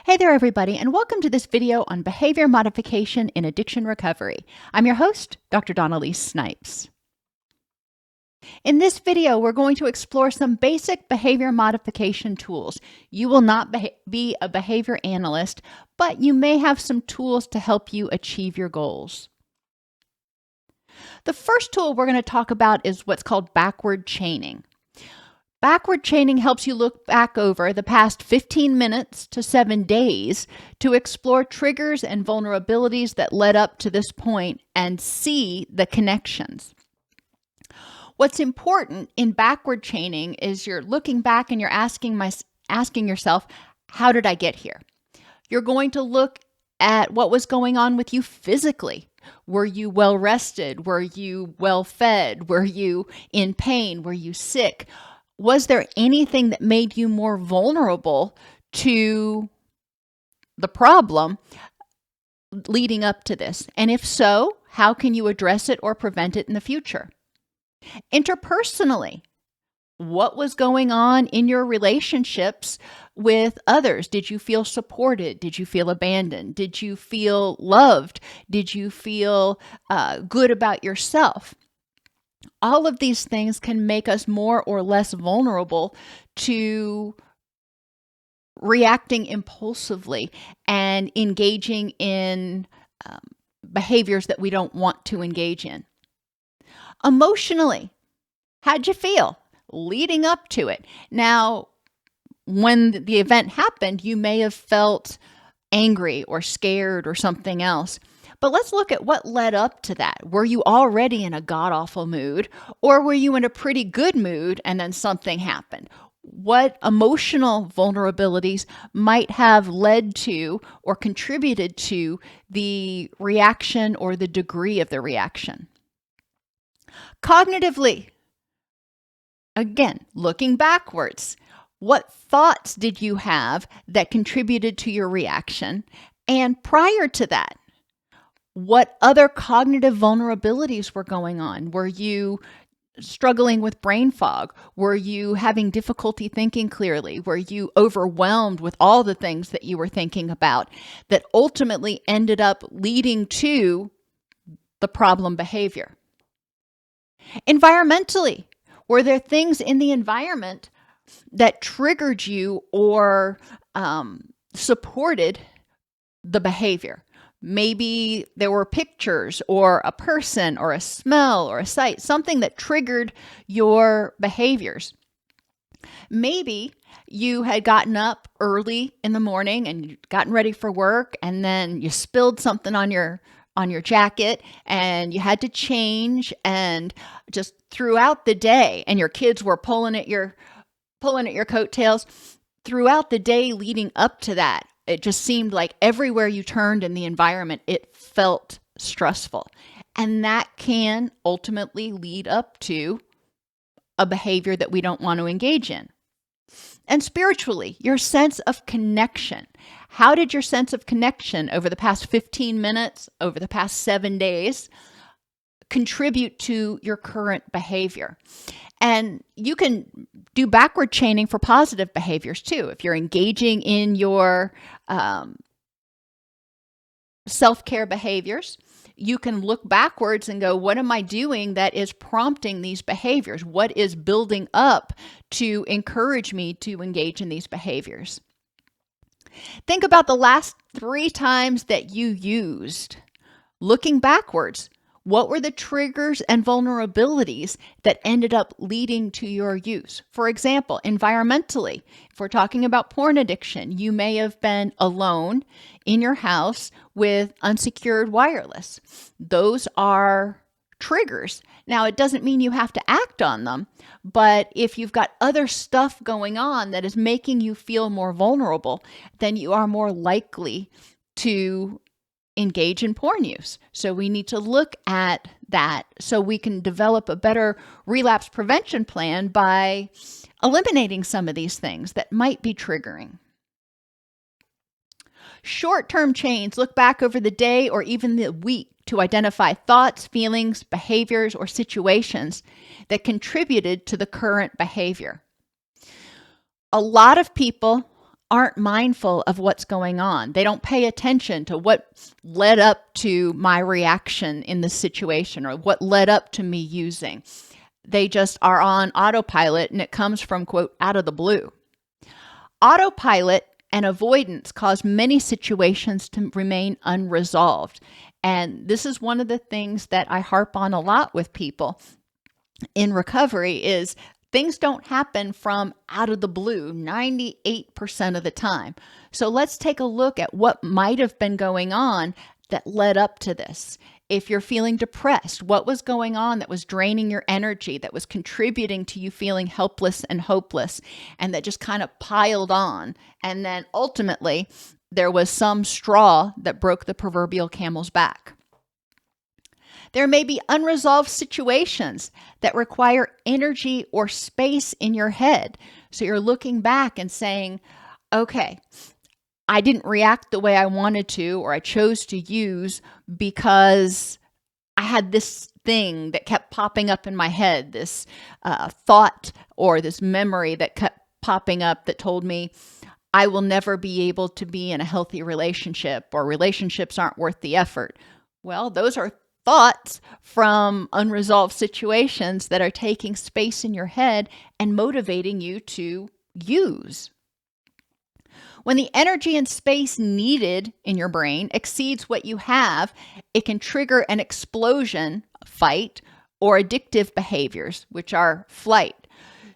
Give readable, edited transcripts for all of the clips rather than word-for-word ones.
Hey there, everybody, and welcome to this video on behavior modification in addiction recovery. I'm your host, Dr. Dawn-Elise Snipes. In this video, we're going to explore some basic behavior modification tools. You will not be a behavior analyst, but you may have some tools to help you achieve your goals. The first tool we're going to talk about is what's called backward chaining. Backward chaining helps you look back over the past 15 minutes to 7 days to explore triggers and vulnerabilities that led up to this point and see the connections. What's important in backward chaining is you're looking back and you're asking yourself, how did I get here? You're going to look at what was going on with you physically. Were you well rested? Were you well fed? Were you in pain? Were you sick? Was there anything that made you more vulnerable to the problem leading up to this? And if so, how can you address it or prevent it in the future? Interpersonally, what was going on in your relationships with others? Did you feel supported? Did you feel abandoned? Did you feel loved? Did you feel good about yourself? All of these things can make us more or less vulnerable to reacting impulsively and engaging in behaviors that we don't want to engage in. Emotionally, how'd you feel leading up to it? Now, when the event happened, you may have felt angry or scared or something else. But let's look at what led up to that. Were you already in a god-awful mood, or were you in a pretty good mood and then something happened? What emotional vulnerabilities might have led to or contributed to the reaction or the degree of the reaction? Cognitively, again, looking backwards, what thoughts did you have that contributed to your reaction? And prior to that, what other cognitive vulnerabilities were going on? Were you struggling with brain fog? Were you having difficulty thinking clearly? Were you overwhelmed with all the things that you were thinking about that ultimately ended up leading to the problem behavior? Environmentally, were there things in the environment that triggered you or supported the behavior? Maybe there were pictures or a person or a smell or a sight, something that triggered your behaviors. Maybe you had gotten up early in the morning and gotten ready for work, and then you spilled something on your jacket and you had to change, and just throughout the day, and your kids were pulling at your coattails throughout the day leading up to that. It just seemed like everywhere you turned in the environment, it felt stressful. And that can ultimately lead up to a behavior that we don't want to engage in. And spiritually, your sense of connection. How did your sense of connection over the past 15 minutes, over the past 7 days, contribute to your current behavior? And you can do backward chaining for positive behaviors too. If you're engaging in your self-care behaviors, you can look backwards and go, what am I doing that is prompting these behaviors? What is building up to encourage me to engage in these behaviors? Think about the last 3 times that you used. Looking backwards, what were the triggers and vulnerabilities that ended up leading to your use? For example, environmentally, if we're talking about porn addiction, you may have been alone in your house with unsecured wireless. Those are triggers. Now, it doesn't mean you have to act on them, but if you've got other stuff going on that is making you feel more vulnerable, then you are more likely to engage in porn use. So we need to look at that so we can develop a better relapse prevention plan by eliminating some of these things that might be triggering. Short-term chains look back over the day or even the week to identify thoughts, feelings, behaviors, or situations that contributed to the current behavior. A lot of people aren't mindful of what's going on. They don't pay attention to what led up to my reaction in the situation or what led up to me using. They just are on autopilot, and it comes from, quote, out of the blue. Autopilot and avoidance cause many situations to remain unresolved. And this is one of the things that I harp on a lot with people in recovery is things don't happen from out of the blue 98% of the time. So let's take a look at what might have been going on that led up to this. If you're feeling depressed, what was going on that was draining your energy, that was contributing to you feeling helpless and hopeless, and that just kind of piled on? And then ultimately, there was some straw that broke the proverbial camel's back. There may be unresolved situations that require energy or space in your head. So you're looking back and saying, okay, I didn't react the way I wanted to, or I chose to use because I had this thing that kept popping up in my head, this thought or this memory that kept popping up that told me I will never be able to be in a healthy relationship, or relationships aren't worth the effort. Well, those are thoughts from unresolved situations that are taking space in your head and motivating you to use. When the energy and space needed in your brain exceeds what you have, it can trigger an explosion, fight, or addictive behaviors, which are flight.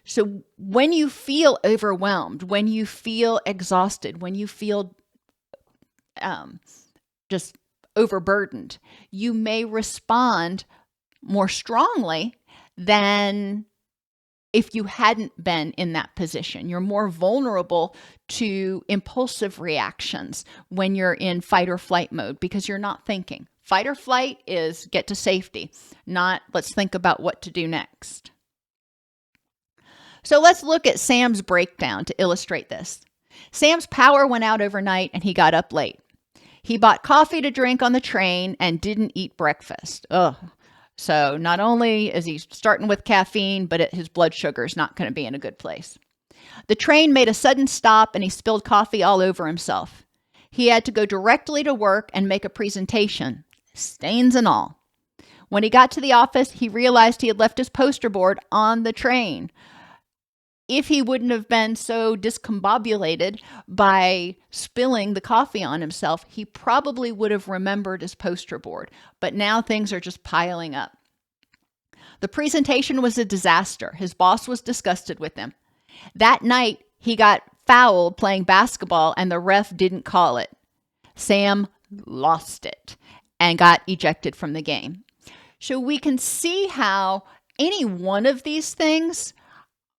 So when you feel overwhelmed, when you feel exhausted, when you feel just overburdened, you may respond more strongly than if you hadn't been in that position. You're more vulnerable to impulsive reactions when you're in fight or flight mode because you're not thinking. Fight or flight is get to safety, not let's think about what to do next. So let's look at Sam's breakdown to illustrate this. Sam's power went out overnight and he got up late. He bought coffee to drink on the train and didn't eat breakfast. Ugh. So not only is he starting with caffeine, but his blood sugar is not going to be in a good place. The train made a sudden stop and he spilled coffee all over himself. He had to go directly to work and make a presentation, stains and all. When he got to the office, he realized he had left his poster board on the train. If he wouldn't have been so discombobulated by spilling the coffee on himself, he probably would have remembered his poster board. But now things are just piling up. The presentation was a disaster. His boss was disgusted with him. That night, he got fouled playing basketball and the ref didn't call it. Sam lost it and got ejected from the game. So we can see how any one of these things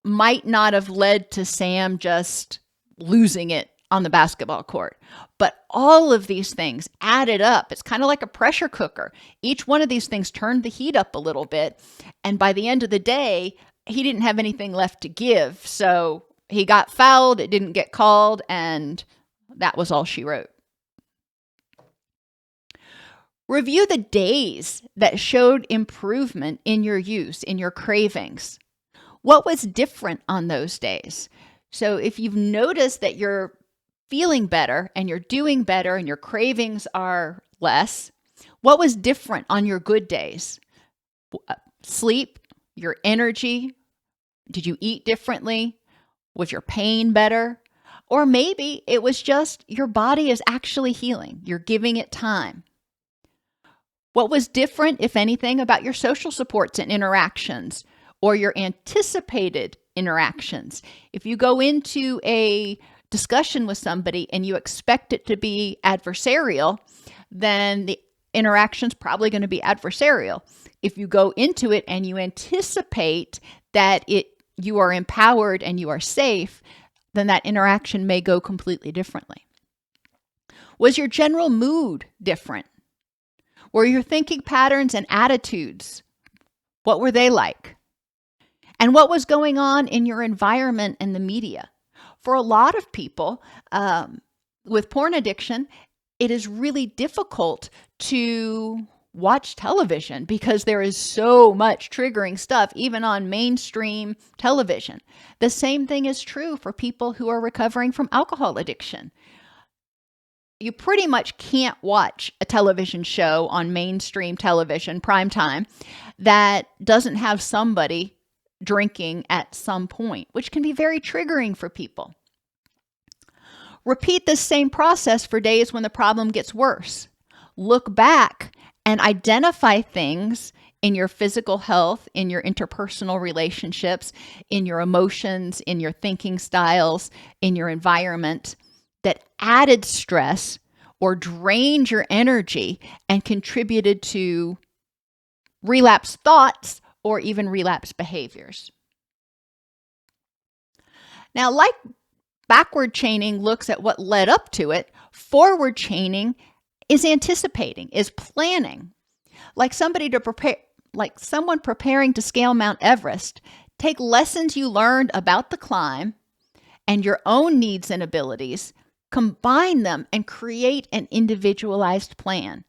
might not have led to Sam just losing it on the basketball court. But all of these things added up. It's kind of like a pressure cooker. Each one of these things turned the heat up a little bit. And by the end of the day, he didn't have anything left to give. So he got fouled, it didn't get called, and that was all she wrote. Review the days that showed improvement in your use, in your cravings. What was different on those days? So if you've noticed that you're feeling better and you're doing better and your cravings are less, what was different on your good days? Sleep, your energy, did you eat differently? Was your pain better? Or maybe it was just your body is actually healing. You're giving it time. What was different, if anything, about your social supports and interactions? Or your anticipated interactions. If you go into a discussion with somebody and you expect it to be adversarial, then the interaction's probably going to be adversarial. If you go into it and you anticipate that you are empowered and you are safe, then that interaction may go completely differently. Was your general mood different? Were your thinking patterns and attitudes, what were they like? And what was going on in your environment and the media? For a lot of people with porn addiction, it is really difficult to watch television because there is so much triggering stuff, even on mainstream television. The same thing is true for people who are recovering from alcohol addiction. You pretty much can't watch a television show on mainstream television, primetime, that doesn't have somebody drinking at some point, which can be very triggering for people. Repeat this same process for days when the problem gets worse. Look back and identify things in your physical health, in your interpersonal relationships, in your emotions, in your thinking styles, in your environment that added stress or drained your energy and contributed to relapse thoughts or even relapse behaviors. Now, like backward chaining looks at what led up to it, forward chaining is anticipating, is planning. Like someone preparing to scale Mount Everest, take lessons you learned about the climb and your own needs and abilities, combine them and create an individualized plan.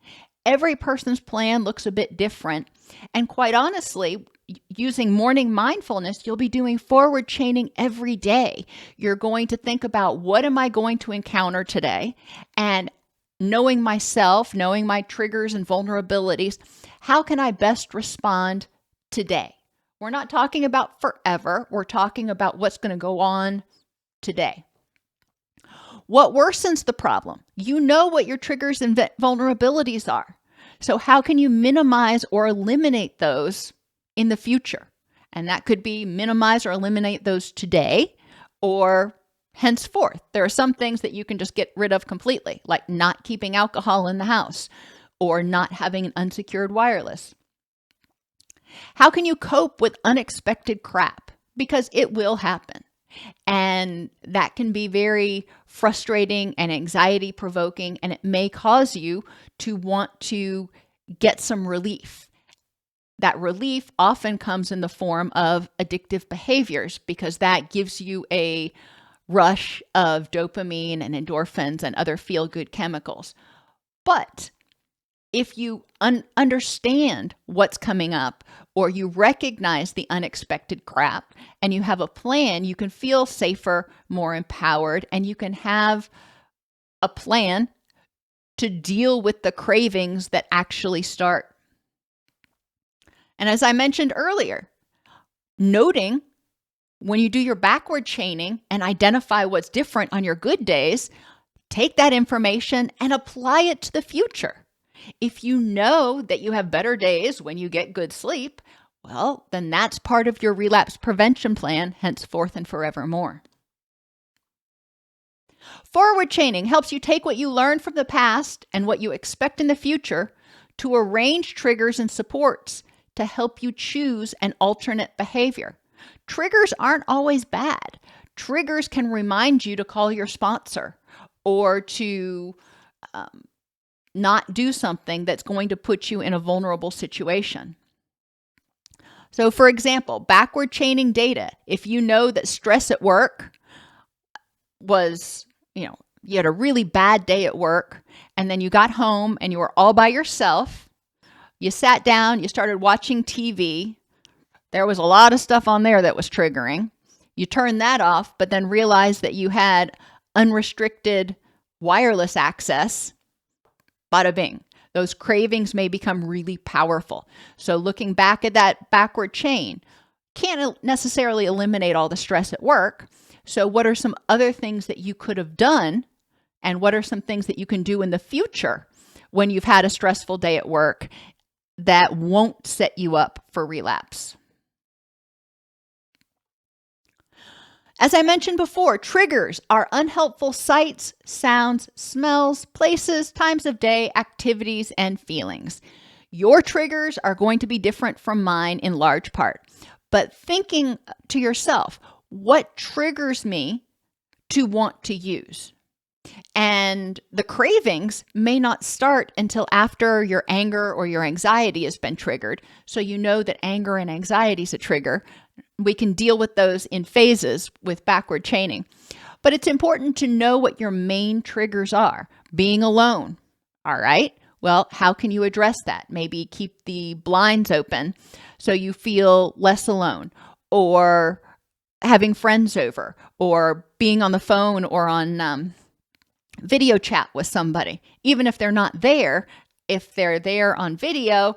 Every person's plan looks a bit different. And quite honestly, using morning mindfulness, you'll be doing forward chaining every day. You're going to think about, what am I going to encounter today? And knowing myself, knowing my triggers and vulnerabilities, how can I best respond today? We're not talking about forever. We're talking about what's going to go on today. What worsens the problem? You know what your triggers and vulnerabilities are. So how can you minimize or eliminate those in the future? And that could be minimize or eliminate those today or henceforth. There are some things that you can just get rid of completely, like not keeping alcohol in the house or not having an unsecured wireless. How can you cope with unexpected crap? Because it will happen. And that can be very frustrating and anxiety provoking, and it may cause you to want to get some relief. That relief often comes in the form of addictive behaviors because that gives you a rush of dopamine and endorphins and other feel-good chemicals. But if you understand what's coming up, or you recognize the unexpected crap and you have a plan, you can feel safer, more empowered, and you can have a plan to deal with the cravings that actually start. And as I mentioned earlier, noting when you do your backward chaining and identify what's different on your good days, take that information and apply it to the future. If you know that you have better days when you get good sleep, well, then that's part of your relapse prevention plan, henceforth and forevermore. Forward chaining helps you take what you learned from the past and what you expect in the future to arrange triggers and supports to help you choose an alternate behavior. Triggers aren't always bad. Triggers can remind you to call your sponsor or to not do something that's going to put you in a vulnerable situation. So for example, backward chaining data. If you know that stress at work was, you had a really bad day at work, and then you got home and you were all by yourself, you sat down, you started watching TV. There was a lot of stuff on there that was triggering. You turned that off, but then realized that you had unrestricted wireless access. Bada bing. Those cravings may become really powerful. So looking back at that backward chain, can't necessarily eliminate all the stress at work. So what are some other things that you could have done? And what are some things that you can do in the future when you've had a stressful day at work that won't set you up for relapse? As I mentioned before, triggers are unhelpful sights, sounds, smells, places, times of day, activities, and feelings. Your triggers are going to be different from mine in large part, but thinking to yourself, what triggers me to want to use? And the cravings may not start until after your anger or your anxiety has been triggered. So you know that anger and anxiety is a trigger. We can deal with those in phases with backward chaining. But it's important to know what your main triggers are. Being alone. All right. Well, how can you address that? Maybe keep the blinds open so you feel less alone, or having friends over, or being on the phone or on video chat with somebody. Even if they're not there, if they're there on video,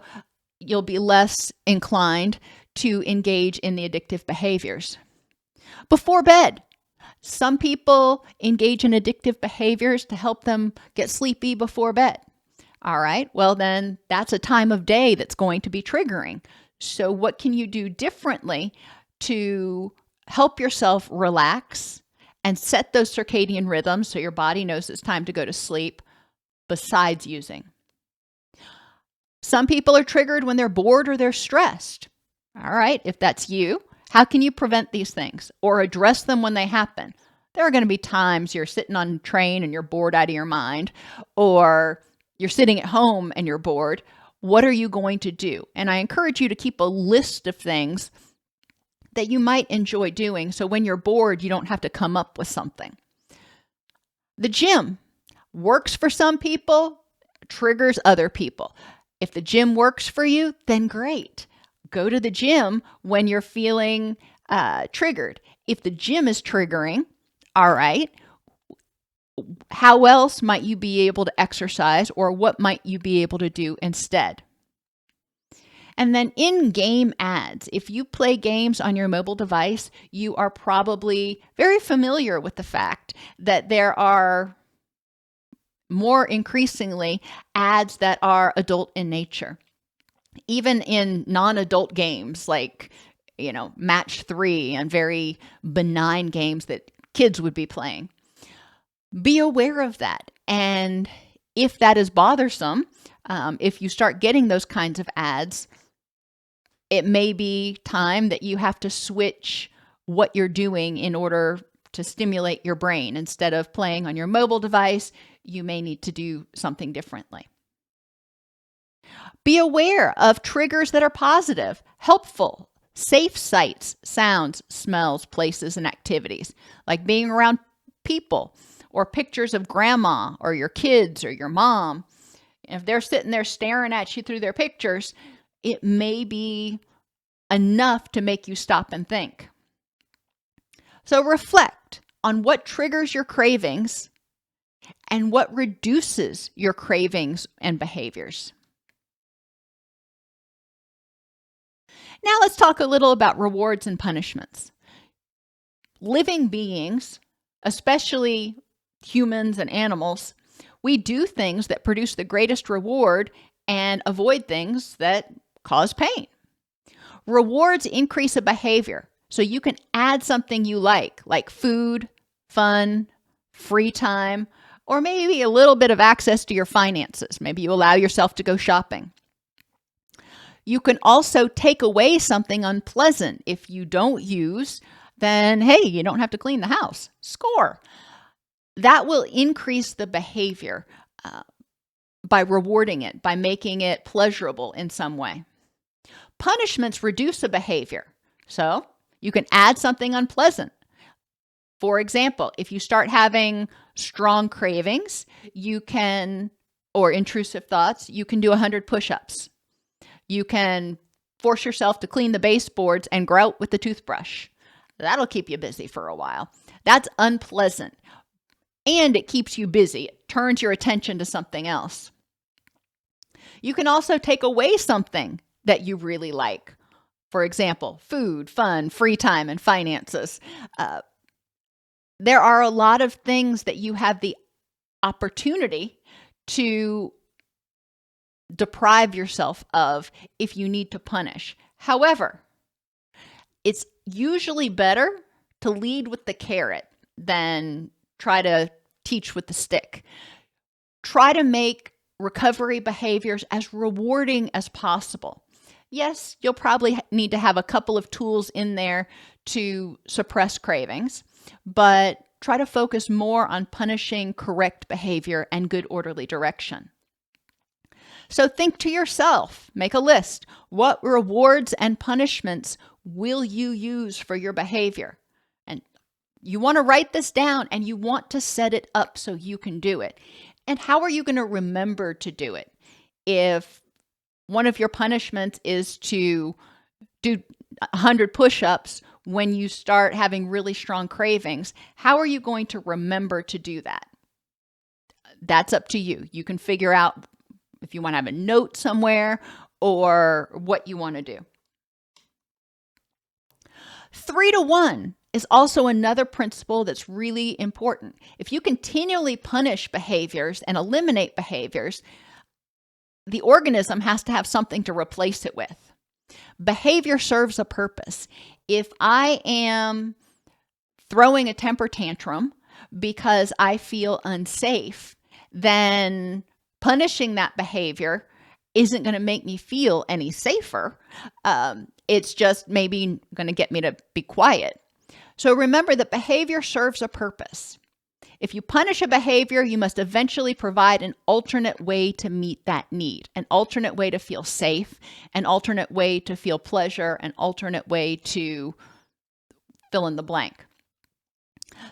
you'll be less inclined to engage in the addictive behaviors. Before bed, some people engage in addictive behaviors to help them get sleepy before bed. All right, well then that's a time of day that's going to be triggering. So what can you do differently to help yourself relax and set those circadian rhythms so your body knows it's time to go to sleep besides using? Some people are triggered when they're bored or they're stressed. All right, if that's you, how can you prevent these things or address them when they happen? There are going to be times you're sitting on a train and you're bored out of your mind, or you're sitting at home and you're bored. What are you going to do? And I encourage you to keep a list of things that you might enjoy doing, so when you're bored, you don't have to come up with something. The gym works for some people, triggers other people. If the gym works for you, then great. Go to the gym when you're feeling triggered. If the gym is triggering, all right, how else might you be able to exercise, or what might you be able to do instead? And then in-game ads. If you play games on your mobile device, you are probably very familiar with the fact that there are more increasingly ads that are adult in nature. Even in non-adult games like, Match 3 and very benign games that kids would be playing. Be aware of that. And if that is bothersome, if you start getting those kinds of ads, it may be time that you have to switch what you're doing in order to stimulate your brain. Instead of playing on your mobile device, you may need to do something differently. Be aware of triggers that are positive, helpful, safe sights, sounds, smells, places, and activities, like being around people or pictures of grandma or your kids or your mom. If they're sitting there staring at you through their pictures, it may be enough to make you stop and think. So reflect on what triggers your cravings and what reduces your cravings and behaviors. Now let's talk a little about rewards and punishments. Living beings, especially humans and animals, we do things that produce the greatest reward and avoid things that cause pain. Rewards increase a behavior, so you can add something you like food, fun, free time, or maybe a little bit of access to your finances. Maybe you allow yourself to go shopping. You can also take away something unpleasant. If you don't use, then hey, you don't have to clean the house. Score. That will increase the behavior by rewarding it, by making it pleasurable in some way. Punishments reduce a behavior. So you can add something unpleasant. For example, if you start having strong cravings, or intrusive thoughts, you can do 100 push-ups. You can force yourself to clean the baseboards and grout with the toothbrush. That'll keep you busy for a while. That's unpleasant. And it keeps you busy. It turns your attention to something else. You can also take away something that you really like. For example, food, fun, free time, and finances. There are a lot of things that you have the opportunity to deprive yourself of if you need to punish. However, it's usually better to lead with the carrot than try to teach with the stick. Try to make recovery behaviors as rewarding as possible. Yes, you'll probably need to have a couple of tools in there to suppress cravings, but try to focus more on punishing correct behavior and good orderly direction. So think to yourself, make a list. What rewards and punishments will you use for your behavior? And you want to write this down and you want to set it up so you can do it. And how are you going to remember to do it? If one of your punishments is to do 100 push-ups when you start having really strong cravings, how are you going to remember to do that? That's up to you. You can figure out if you want to have a note somewhere or what you want to do. 3-to-1 is also another principle that's really important. If you continually punish behaviors and eliminate behaviors, the organism has to have something to replace it with. Behavior serves a purpose. If I am throwing a temper tantrum because I feel unsafe, then punishing that behavior isn't going to make me feel any safer. It's just maybe going to get me to be quiet. So remember that behavior serves a purpose. If you punish a behavior, you must eventually provide an alternate way to meet that need, an alternate way to feel safe, an alternate way to feel pleasure, an alternate way to fill in the blank.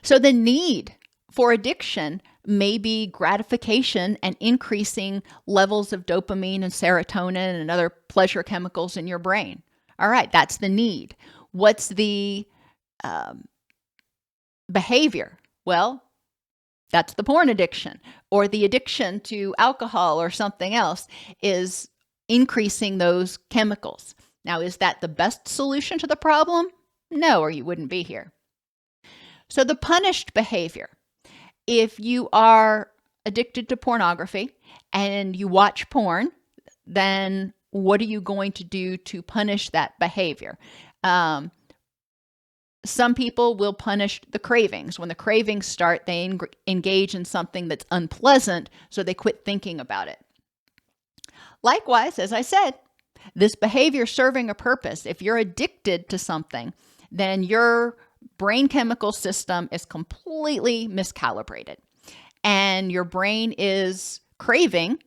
So the need for addiction may be gratification and increasing levels of dopamine and serotonin and other pleasure chemicals in your brain. All right, that's the need. What's the behavior? Well, that's the porn addiction, or the addiction to alcohol or something else is increasing those chemicals. Now, is that the best solution to the problem? No, or you wouldn't be here. So the punished behavior. If you are addicted to pornography and you watch porn, then what are you going to do to punish that behavior? Some people will punish the cravings. When the cravings start, they engage in something that's unpleasant, so they quit thinking about it. Likewise, as I said, this behavior serving a purpose. If you're addicted to something, then your brain chemical system is completely miscalibrated, and your brain is craving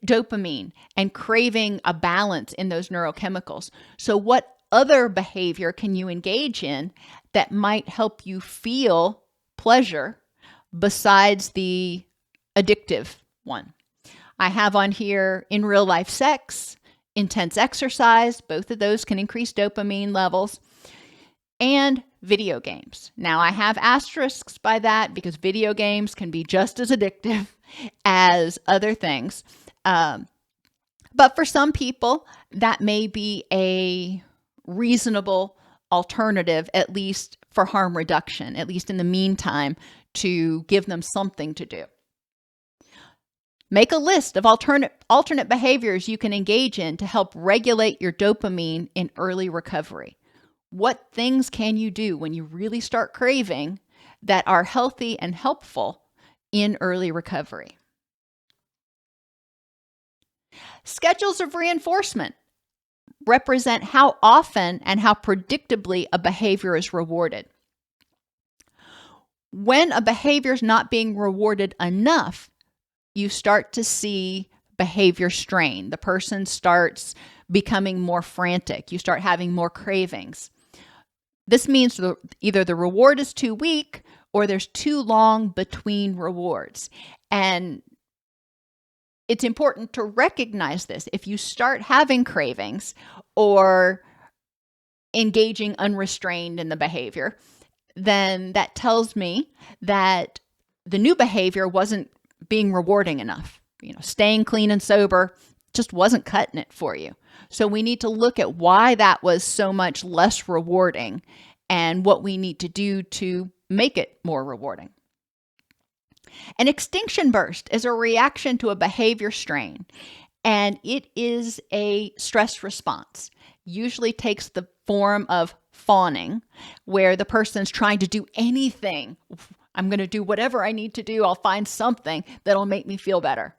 dopamine and craving a balance in those neurochemicals. So what other behavior can you engage in that might help you feel pleasure besides the addictive one? I have on here in real life sex, intense exercise. Both of those can increase dopamine levels. And video games. Now, I have asterisks by that because video games can be just as addictive as other things. But for some people, that may be a reasonable alternative, at least for harm reduction, at least in the meantime, to give them something to do. Make a list of alternate behaviors you can engage in to help regulate your dopamine in early recovery. What things can you do when you really start craving that are healthy and helpful in early recovery? Schedules of reinforcement represent how often and how predictably a behavior is rewarded. When a behavior is not being rewarded enough, you start to see behavior strain. The person starts becoming more frantic. You start having more cravings. This means either the reward is too weak or there's too long between rewards. And it's important to recognize this. If you start having cravings or engaging unrestrained in the behavior, then that tells me that the new behavior wasn't being rewarding enough. Staying clean and sober just wasn't cutting it for you. So we need to look at why that was so much less rewarding and what we need to do to make it more rewarding. An extinction burst is a reaction to a behavior strain, and it is a stress response. Usually takes the form of fawning, where the person's trying to do anything. I'm going to do whatever I need to do. I'll find something that'll make me feel better.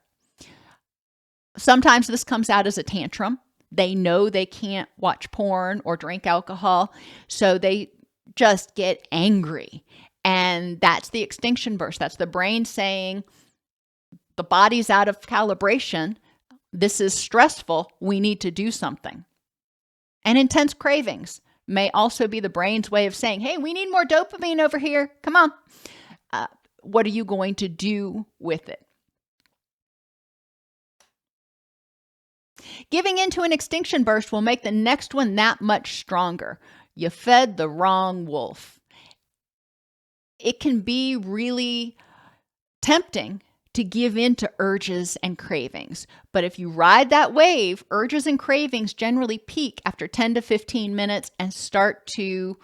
Sometimes this comes out as a tantrum. They know they can't watch porn or drink alcohol, so they just get angry. And that's the extinction burst. That's the brain saying, the body's out of calibration. This is stressful. We need to do something. And intense cravings may also be the brain's way of saying, hey, we need more dopamine over here. Come on. What are you going to do with it? Giving into an extinction burst will make the next one that much stronger. You fed the wrong wolf. It can be really tempting to give in to urges and cravings. But if you ride that wave, urges and cravings generally peak after 10 to 15 minutes and start to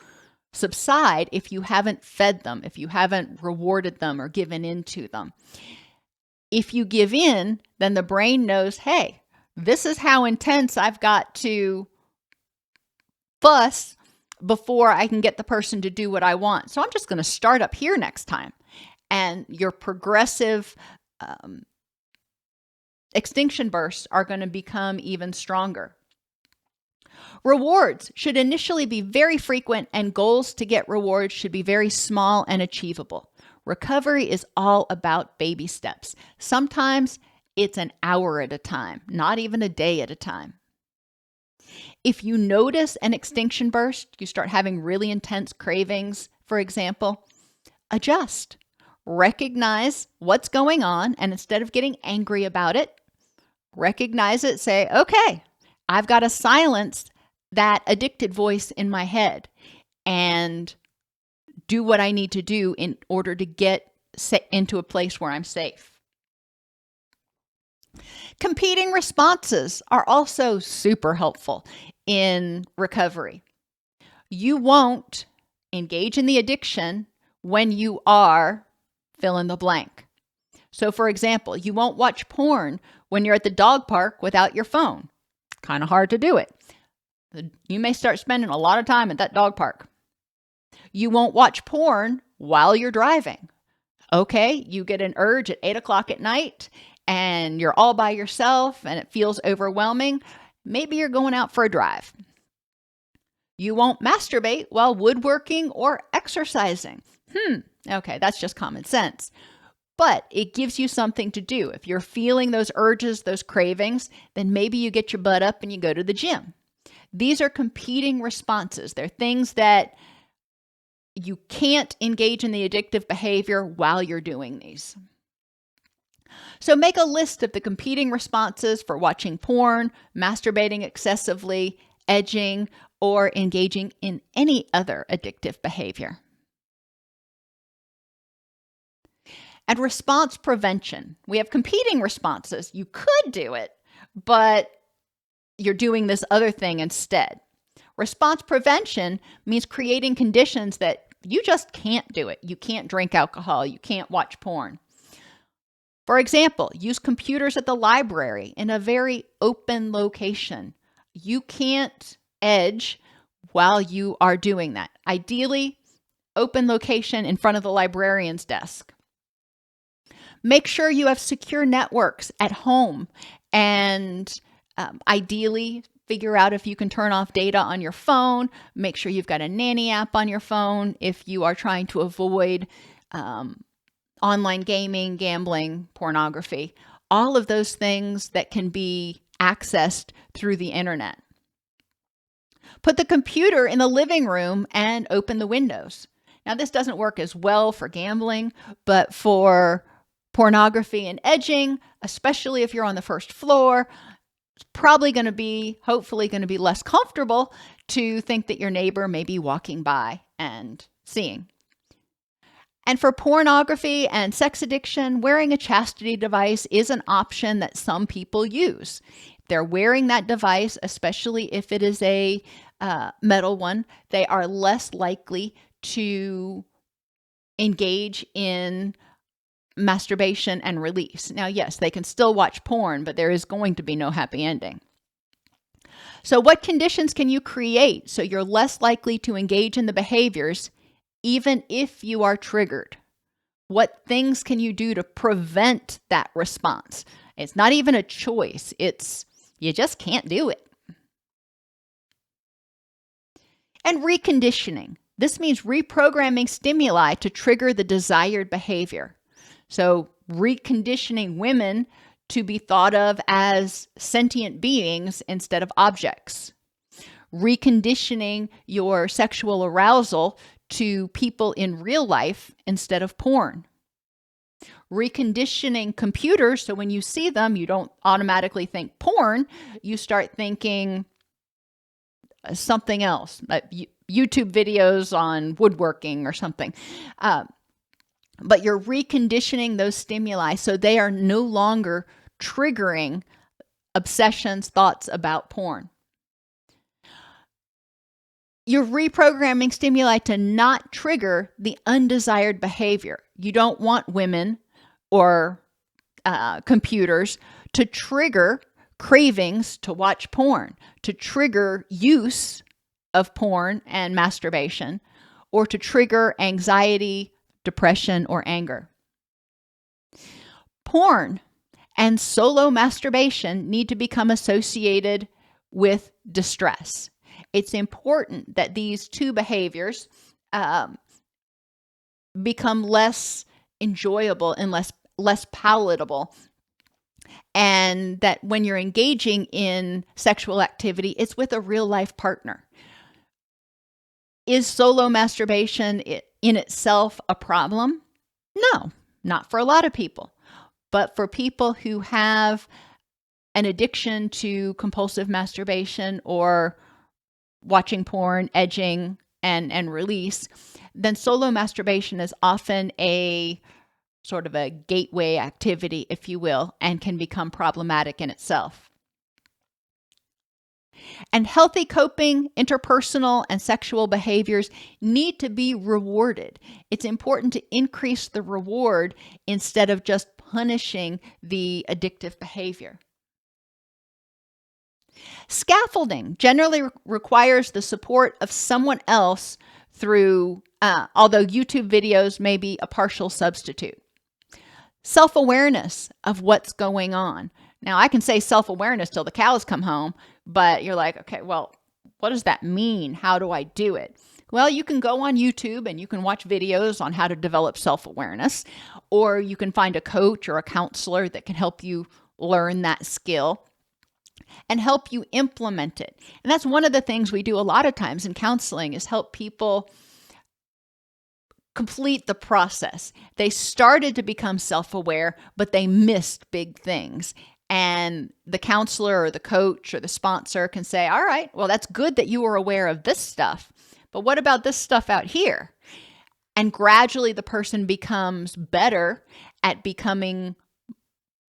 subside if you haven't fed them, if you haven't rewarded them or given into them. If you give in, then the brain knows, hey, this is how intense I've got to fuss before I can get the person to do what I want. So I'm just going to start up here next time. And your progressive extinction bursts are going to become even stronger. Rewards should initially be very frequent, and goals to get rewards should be very small and achievable. Recovery is all about baby steps. Sometimes it's an hour at a time, not even a day at a time. If you notice an extinction burst, you start having really intense cravings, for example, adjust. Recognize what's going on, and instead of getting angry about it, recognize it, say, okay, I've got to silence that addicted voice in my head and do what I need to do in order to get into a place where I'm safe. Competing responses are also super helpful in recovery. You won't engage in the addiction when you are fill in the blank. So for example, you won't watch porn when you're at the dog park without your phone. Kind of hard to do it. You may start spending a lot of time at that dog park. You won't watch porn while you're driving. Okay, you get an urge at 8 o'clock at night and you're all by yourself and it feels overwhelming. Maybe you're going out for a drive. You won't masturbate while woodworking or exercising. Okay, that's just common sense. But it gives you something to do. If you're feeling those urges, those cravings, then maybe you get your butt up and you go to the gym. These are competing responses. They're things that you can't engage in the addictive behavior while you're doing these. So make a list of the competing responses for watching porn, masturbating excessively, edging, or engaging in any other addictive behavior. And response prevention. We have competing responses. You could do it, but you're doing this other thing instead. Response prevention means creating conditions that you just can't do it. You can't drink alcohol. You can't watch porn. For example, use computers at the library in a very open location. You can't edge while you are doing that. Ideally, open location in front of the librarian's desk. Make sure you have secure networks at home, and ideally figure out if you can turn off data on your phone. Make sure you've got a nanny app on your phone if you are trying to avoid online gaming, gambling, pornography, all of those things that can be accessed through the internet. Put the computer in the living room and open the windows. Now, this doesn't work as well for gambling, but for pornography and edging, especially if you're on the first floor, it's probably going to be, hopefully going to be less comfortable to think that your neighbor may be walking by and seeing. And for pornography and sex addiction, wearing a chastity device is an option that some people use. If they're wearing that device, especially if it is a metal one, they are less likely to engage in masturbation and release. Now, yes, they can still watch porn, but there is going to be no happy ending. So what conditions can you create so you're less likely to engage in the behaviors even if you are triggered? What things can you do to prevent that response? It's not even a choice. It's you just can't do it. And reconditioning. This means reprogramming stimuli to trigger the desired behavior. So reconditioning women to be thought of as sentient beings instead of objects. Reconditioning your sexual arousal to people in real life instead of porn. reconditioning computers. So when you see them, you don't automatically think porn. You start thinking something else, YouTube videos on woodworking or something. But you're reconditioning those stimuli so they are no longer triggering obsessions, thoughts about porn. You're reprogramming stimuli to not trigger the undesired behavior. You don't want women or computers to trigger cravings to watch porn, to trigger use of porn and masturbation, or to trigger anxiety, depression, or anger. Porn and solo masturbation need to become associated with distress. It's important that these two behaviors become less enjoyable and less palatable, and that when you're engaging in sexual activity, it's with a real life partner. Is solo masturbation in itself a problem? No, not for a lot of people. But for people who have an addiction to compulsive masturbation or watching porn, edging, and release, then solo masturbation is often a sort of a gateway activity, if you will, and can become problematic in itself. And healthy coping, interpersonal, and sexual behaviors need to be rewarded. It's important to increase the reward instead of just punishing the addictive behavior. Scaffolding generally requires the support of someone else through, although YouTube videos may be a partial substitute. Self-awareness of what's going on. Now, I can say self-awareness till the cows come home, but you're like, okay, well, what does that mean? How do I do it? Well, you can go on YouTube and you can watch videos on how to develop self-awareness, or you can find a coach or a counselor that can help you learn that skill and help you implement it. And that's one of the things we do a lot of times in counseling is help people complete the process. They started to become self-aware, but they missed big things. And the counselor or the coach or the sponsor can say, all right, well, that's good that you were aware of this stuff, but what about this stuff out here? And gradually the person becomes better at becoming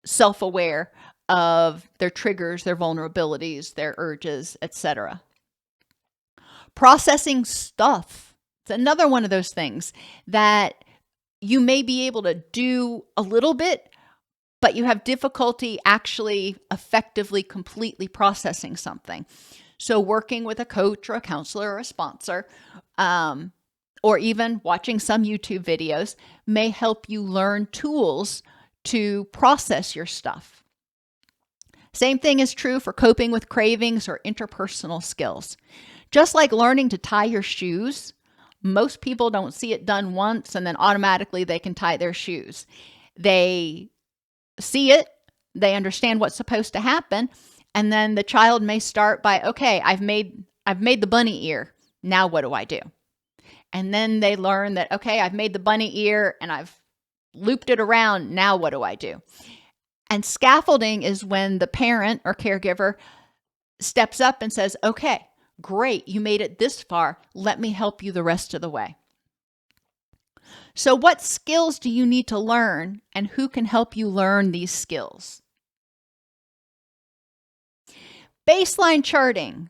self-aware of their triggers, their vulnerabilities, their urges, etc. Processing stuff. It's another one of those things that you may be able to do a little bit, but you have difficulty actually effectively, completely processing something. So working with a coach or a counselor or a sponsor, or even watching some YouTube videos may help you learn tools to process your stuff. Same thing is true for coping with cravings or interpersonal skills. Just like learning to tie your shoes, most people don't see it done once and then automatically they can tie their shoes. They see it, they understand what's supposed to happen, and then the child may start by, okay, I've made the bunny ear. Now what do I do? And then they learn that, okay, I've made the bunny ear and I've looped it around. Now what do I do? And scaffolding is when the parent or caregiver steps up and says, okay, great, you made it this far. Let me help you the rest of the way. So what skills do you need to learn, and who can help you learn these skills? Baseline charting.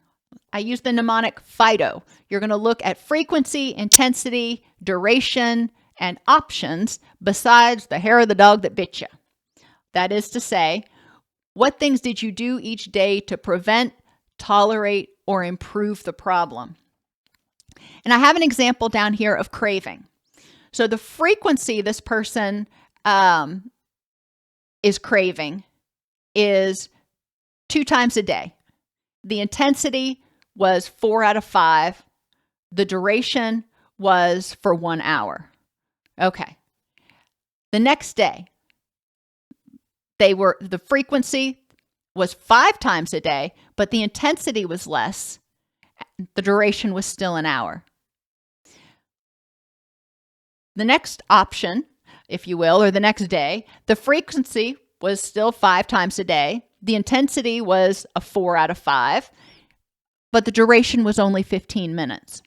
I use the mnemonic FIDO. You're going to look at frequency, intensity, duration, and options besides the hair of the dog that bit you. That is to say, what things did you do each day to prevent, tolerate, or improve the problem? And I have an example down here of craving. So the frequency this person is craving is 2 times a day. The intensity was 4 out of 5. The duration was for 1 hour. Okay. The next day, the frequency was 5 times a day, but the intensity was less. The duration was still 1 hour. The next option if you will, or the next day. The frequency was still 5 times a day. The intensity was a 4 out of 5, but the duration was only 15 minutes.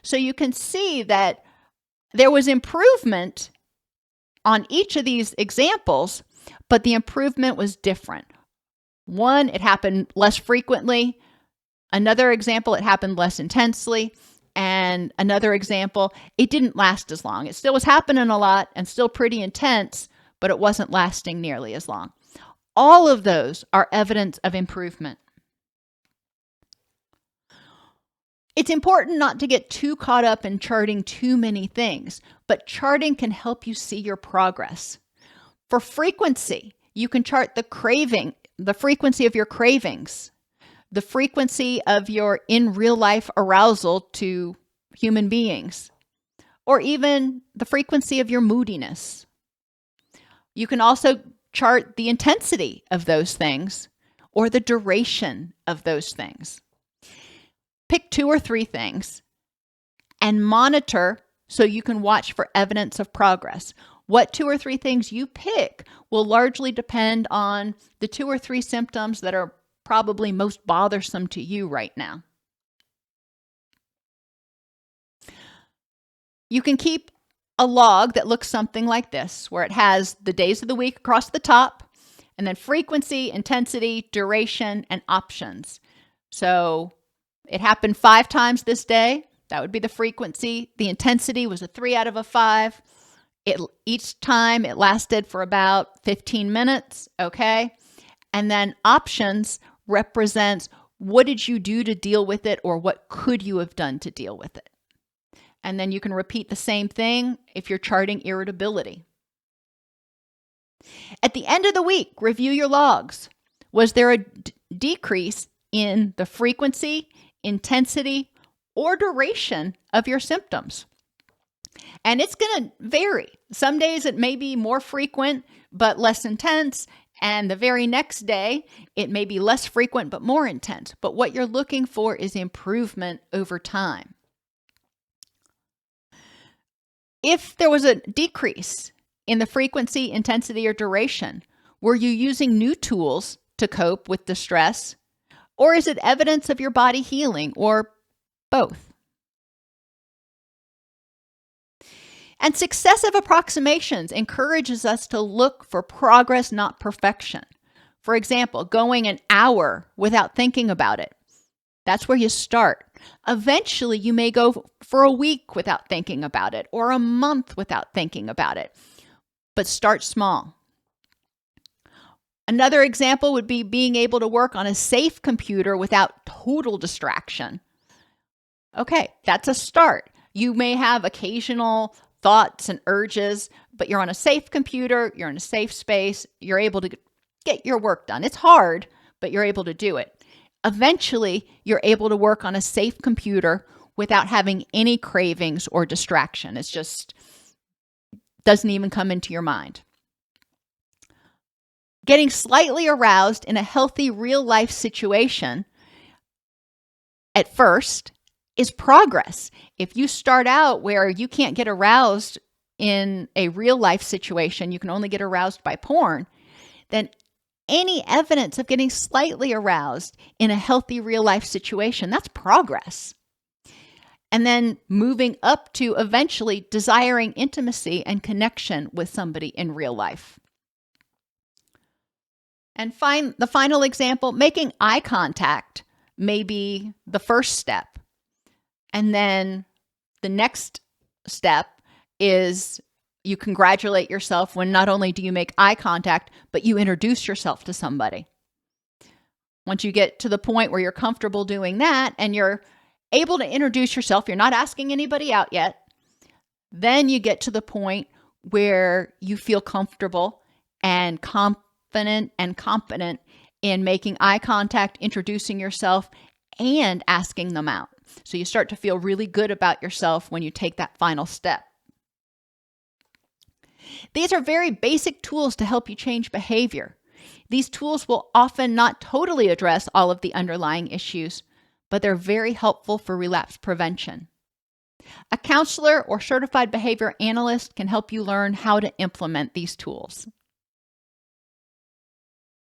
So you can see that there was improvement on each of these examples, but the improvement was different. One, it happened less frequently. Another example, it happened less intensely. And another example, it didn't last as long. It still was happening a lot and still pretty intense, but it wasn't lasting nearly as long. All of those are evidence of improvement. It's important not to get too caught up in charting too many things, but charting can help you see your progress. For frequency, you can chart the frequency of your cravings, the frequency of your in real life arousal to human beings, or even the frequency of your moodiness. You can also chart the intensity of those things or the duration of those things. Pick 2 or 3 things and monitor so you can watch for evidence of progress. What 2 or 3 things you pick will largely depend on the 2 or 3 symptoms that are probably most bothersome to you right now. You can keep a log that looks something like this, where it has the days of the week across the top, and then frequency, intensity, duration, and options. So it happened 5 times this day. That would be the frequency. The intensity was a 3 out of a 5. Each time it lasted for about 15 minutes. Okay. And then options represents what did you do to deal with it, or what could you have done to deal with it. And then you can repeat the same thing if you're charting irritability. At the end of the week, review your logs. Was there a decrease in the frequency, intensity, or duration of your symptoms? And it's going to vary. Some days it may be more frequent but less intense, and the very next day it may be less frequent but more intense. But what you're looking for is improvement over time. If there was a decrease in the frequency, intensity, or duration, were you using new tools to cope with the stress? Or is it evidence of your body healing, or both? And successive approximations encourages us to look for progress, not perfection. For example, going an hour without thinking about it. That's where you start. Eventually, you may go for a week without thinking about it, or a month without thinking about it. But start small. Another example would be being able to work on a safe computer without total distraction. Okay, that's a start. You may have occasional thoughts and urges, but you're on a safe computer, you're in a safe space, you're able to get your work done. It's hard, but you're able to do it. Eventually, you're able to work on a safe computer without having any cravings or distraction. It's just doesn't even come into your mind. Getting slightly aroused in a healthy real-life situation at first is progress. If you start out where you can't get aroused in a real-life situation, you can only get aroused by porn, then any evidence of getting slightly aroused in a healthy real-life situation, that's progress. And then moving up to eventually desiring intimacy and connection with somebody in real life. And the final example, making eye contact may be the first step. And then the next step is you congratulate yourself when not only do you make eye contact, but you introduce yourself to somebody. Once you get to the point where you're comfortable doing that and you're able to introduce yourself, you're not asking anybody out yet, then you get to the point where you feel comfortable and confident and competent in making eye contact, introducing yourself, and asking them out. So you start to feel really good about yourself when you take that final step. These are very basic tools to help you change behavior. These tools will often not totally address all of the underlying issues, but they're very helpful for relapse prevention. A counselor or certified behavior analyst can help you learn how to implement these tools.